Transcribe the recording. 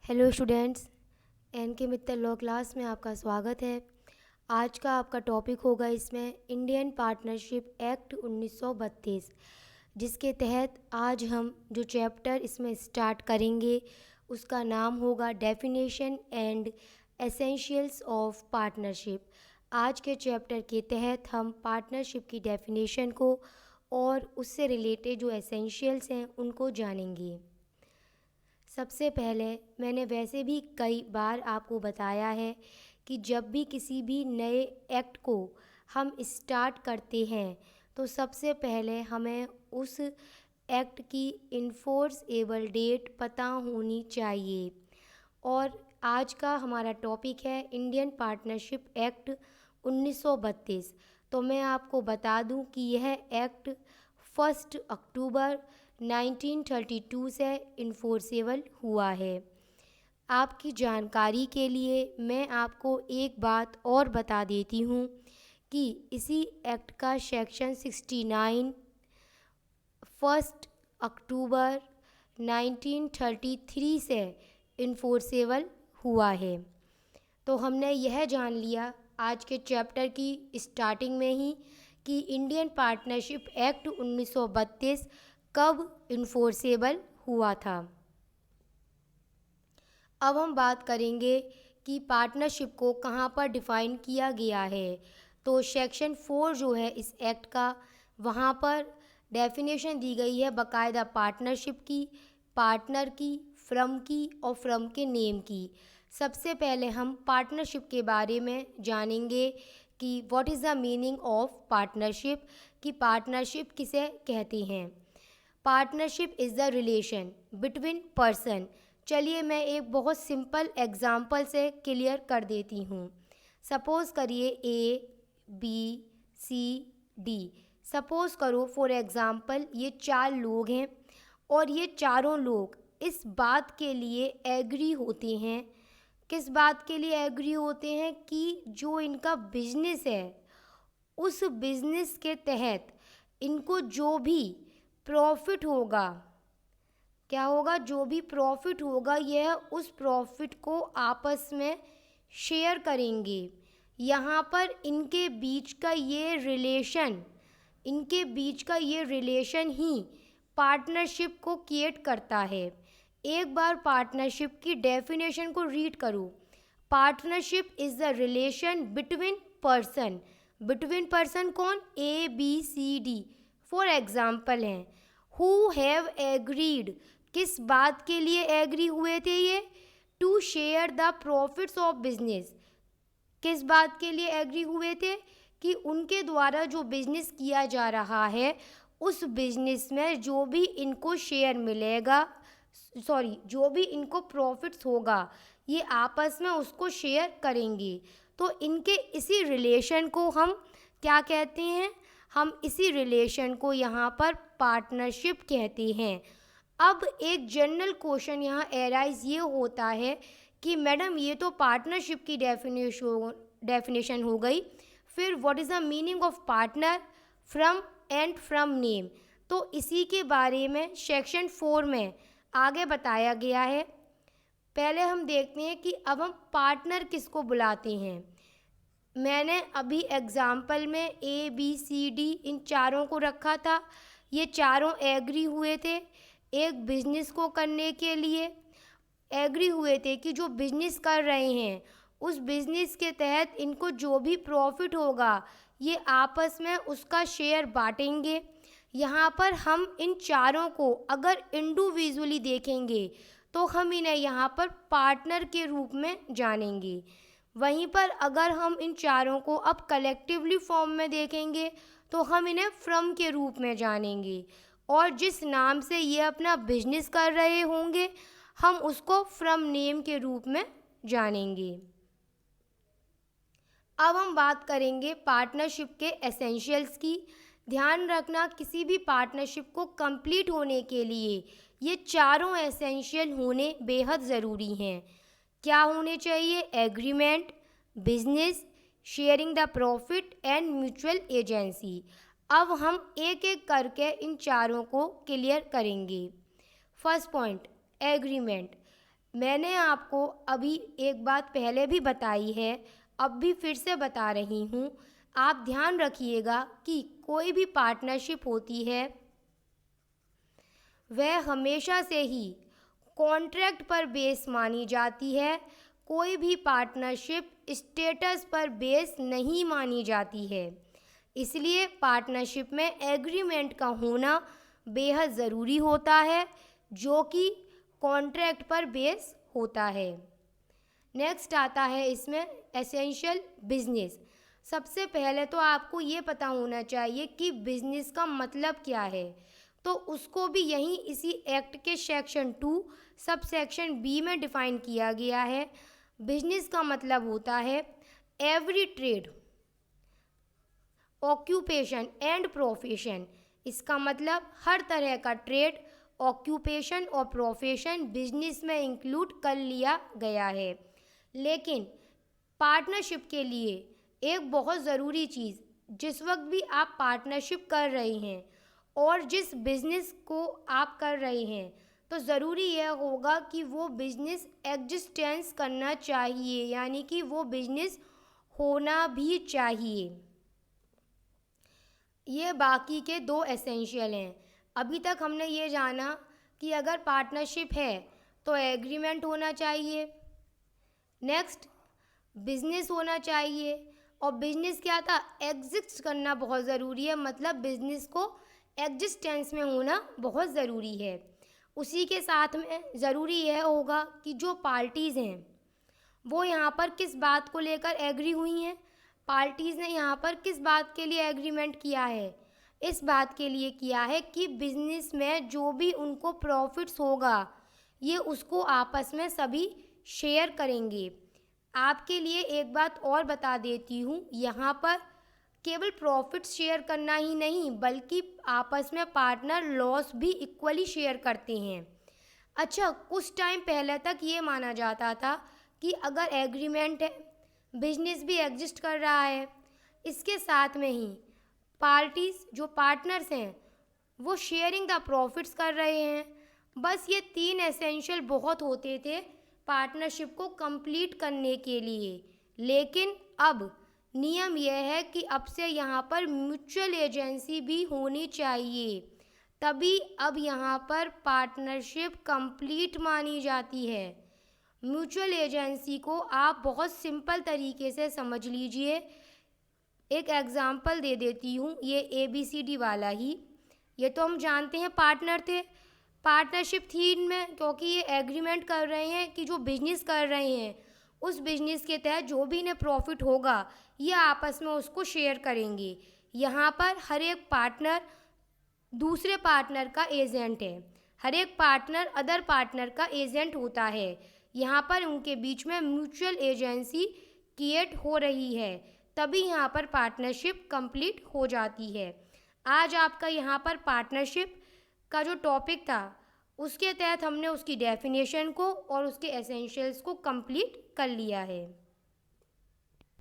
Hello students, N के Mittal law class में आपका स्वागत है। आज का आपका टॉपिक होगा इसमें इंडियन पार्टनरशिप एक्ट 1932, जिसके तहत आज हम जो चैप्टर इसमें स्टार्ट करेंगे उसका नाम होगा definition and essentials of partnership. आज के चैप्टर के तहत हम पार्टनरशिप की डेफिनेशन को और उससे रिलेटेड जो एसेंशियल्स हैं उनको जानेंगे। सबसे पहले मैंने वैसे भी कई बार आपको बताया है कि जब भी किसी भी नए एक्ट को हम स्टार्ट करते हैं तो सबसे पहले हमें उस एक्ट की इन्फोर्सेबल डेट पता होनी चाहिए। और आज का हमारा टॉपिक है इंडियन पार्टनरशिप एक्ट 1932। तो मैं आपको बता दूं कि यह एक्ट 1 अक्टूबर 1932 से इन्फोर्सेबल हुआ है। आपकी जानकारी के लिए मैं आपको एक बात और बता देती हूँ कि इसी एक्ट का सेक्शन 69 1 अक्टूबर 1933 से इन्फोर्सेबल हुआ है। तो हमने यह जान लिया आज के चैप्टर की स्टार्टिंग में ही कि इंडियन पार्टनरशिप एक्ट 1932 कब इन्फोर्सेबल हुआ था। अब हम बात करेंगे कि पार्टनरशिप को कहाँ पर डिफ़ाइन किया गया है। तो सेक्शन 4 जो है इस एक्ट का, वहाँ पर डेफिनेशन दी गई है बाकायदा पार्टनरशिप की, पार्टनर की, फ्रम की और फ्रम के नेम की। सबसे पहले हम पार्टनरशिप के बारे में जानेंगे कि what is the meaning of partnership, कि पार्टनरशिप किसे कहते हैं। Partnership is the relation between person. चलिए मैं एक बहुत सिंपल एग्जांपल से क्लियर कर देती हूँ। सपोज़ करिए A B C D. Suppose करो फॉर एग्ज़ाम्पल ये 4 लोग हैं और ये चारों लोग इस बात के लिए एग्री होते हैं। किस बात के लिए एग्री होते हैं कि जो इनका बिजनेस है उस बिजनेस के तहत इनको जो भी प्रॉफिट होगा, क्या होगा, जो भी प्रॉफिट होगा यह उस प्रॉफिट को आपस में शेयर करेंगे। यहाँ पर इनके बीच का ये रिलेशन ही पार्टनरशिप को क्रिएट करता है। एक बार पार्टनरशिप की डेफिनेशन को रीड करो। Partnership is the relation between person. Between person कौन? A B C D for example हैं। हु हैव एग्रीड, किस बात के लिए एग्री हुए थे ये? To share the profits of business. किस बात के लिए एग्री हुए थे? कि उनके द्वारा जो बिजनेस किया जा रहा है उस बिजनेस में जो भी इनको शेयर मिलेगा, जो भी इनको प्रॉफिट्स होगा ये आपस में उसको शेयर करेंगे। तो इनके इसी रिलेशन को हम क्या कहते हैं? हम इसी रिलेशन को यहाँ पर पार्टनरशिप कहते हैं। अब एक जनरल क्वेश्चन यहाँ एराइज ये होता है कि मैडम ये तो पार्टनरशिप की डेफिनेशन हो गई, फिर what is the meaning of partner, from and from name. तो इसी के बारे में सेक्शन 4 में आगे बताया गया है। पहले हम देखते हैं कि अब हम पार्टनर किसको बुलाते हैं। मैंने अभी एग्जाम्पल में ए बी सी डी इन चारों को रखा था। ये चारों एग्री हुए थे एक बिजनेस को करने के लिए। एग्री हुए थे कि जो बिजनेस कर रहे हैं उस बिजनेस के तहत इनको जो भी प्रॉफिट होगा ये आपस में उसका शेयर बांटेंगे। यहाँ पर हम इन चारों को अगर इंडिविजुअली देखेंगे तो हम इन्हें यहाँ पर पार्टनर के रूप में जानेंगे। वहीं पर अगर हम इन चारों को अब कलेक्टिवली फॉर्म में देखेंगे तो हम इन्हें फ्रम के रूप में जानेंगे। और जिस नाम से ये अपना बिजनेस कर रहे होंगे हम उसको फ्रम नेम के रूप में जानेंगे। अब हम बात करेंगे पार्टनरशिप के एसेंशियल्स की। ध्यान रखना किसी भी पार्टनरशिप को कंप्लीट होने के लिए ये चारों एसेंशियल होने बेहद ज़रूरी हैं। क्या होने चाहिए? Agreement, business, sharing the profit and mutual agency. अब हम एक एक करके इन चारों को क्लियर करेंगे। First point, agreement. मैंने आपको अभी एक बात पहले भी बताई है, अब भी फिर से बता रही हूँ। आप ध्यान रखिएगा कि कोई भी पार्टनरशिप होती है वह हमेशा से ही कॉन्ट्रैक्ट पर बेस मानी जाती है। कोई भी पार्टनरशिप स्टेटस पर बेस नहीं मानी जाती है। इसलिए पार्टनरशिप में एग्रीमेंट का होना बेहद ज़रूरी होता है, जो कि कॉन्ट्रैक्ट पर बेस होता है। नेक्स्ट आता है इसमें एसेंशियल बिजनेस। सबसे पहले तो आपको ये पता होना चाहिए कि बिजनेस का मतलब क्या है, तो उसको भी यहीं इसी एक्ट के सेक्शन 2 सब सेक्शन बी में डिफाइन किया गया है। बिजनेस का मतलब होता है every trade, occupation and profession. इसका मतलब हर तरह का ट्रेड, ऑक्यूपेशन और प्रोफेशन बिजनेस में इंक्लूड कर लिया गया है। लेकिन पार्टनरशिप के लिए एक बहुत ज़रूरी चीज़, जिस वक्त भी आप पार्टनरशिप कर रहे हैं और जिस बिज़नेस को आप कर रहे हैं, तो ज़रूरी यह होगा कि वो बिज़नेस एग्जिस्टेंस करना चाहिए, यानी कि वो बिज़नेस होना भी चाहिए। ये बाकी के 2 एसेंशियल हैं। अभी तक हमने ये जाना कि अगर पार्टनरशिप है तो एग्रीमेंट होना चाहिए, नेक्स्ट बिजनेस होना चाहिए, और बिजनेस क्या था, एग्जिस्ट करना बहुत ज़रूरी है, मतलब बिजनेस को एग्जिस्टेंस में होना बहुत ज़रूरी है। उसी के साथ में ज़रूरी यह होगा कि जो पार्टीज़ हैं वो यहाँ पर किस बात को लेकर एग्री हुई हैं। पार्टीज़ ने यहाँ पर किस बात के लिए एग्रीमेंट किया है, इस बात के लिए किया है कि बिजनेस में जो भी उनको प्रॉफिट्स होगा ये उसको आपस में सभी शेयर करेंगे। आपके लिए एक बात और बता देती हूँ, यहाँ पर केवल प्रॉफिट शेयर करना ही नहीं बल्कि आपस में पार्टनर लॉस भी इक्वली शेयर करते हैं। अच्छा, कुछ टाइम पहले तक ये माना जाता था कि अगर एग्रीमेंट है, बिजनेस भी एग्जिस्ट कर रहा है, इसके साथ में ही पार्टीज़ जो पार्टनर्स हैं वो शेयरिंग द प्रॉफिट्स कर रहे हैं। बस ये 3 एसेंशियल बहुत होते थे पार्टनरशिप को कंप्लीट करने के लिए। लेकिन अब नियम यह है कि अब से यहाँ पर म्यूचुअल एजेंसी भी होनी चाहिए, तभी अब यहाँ पर पार्टनरशिप कंप्लीट मानी जाती है। म्यूचुअल एजेंसी को आप बहुत सिंपल तरीके से समझ लीजिए। एक एग्ज़ाम्पल दे देती हूँ, ये ABCD वाला ही। ये तो हम जानते हैं पार्टनर थे, पार्टनरशिप थी इनमें, क्योंकि ये एग्रीमेंट कर रहे हैं कि जो बिजनेस कर रहे हैं उस बिजनेस के तहत जो भी इन्हें प्रॉफिट होगा ये आपस में उसको शेयर करेंगे। यहाँ पर हर एक पार्टनर दूसरे पार्टनर का एजेंट है, हर एक पार्टनर अदर पार्टनर का एजेंट होता है। यहाँ पर उनके बीच में म्यूचुअल एजेंसी क्रिएट हो रही है, तभी यहाँ पर पार्टनरशिप कंप्लीट हो जाती है। आज आपका यहाँ पर पार्टनरशिप का जो टॉपिक था उसके तहत हमने उसकी डेफिनेशन को और उसके एसेंशियल्स को कंप्लीट कर लिया है।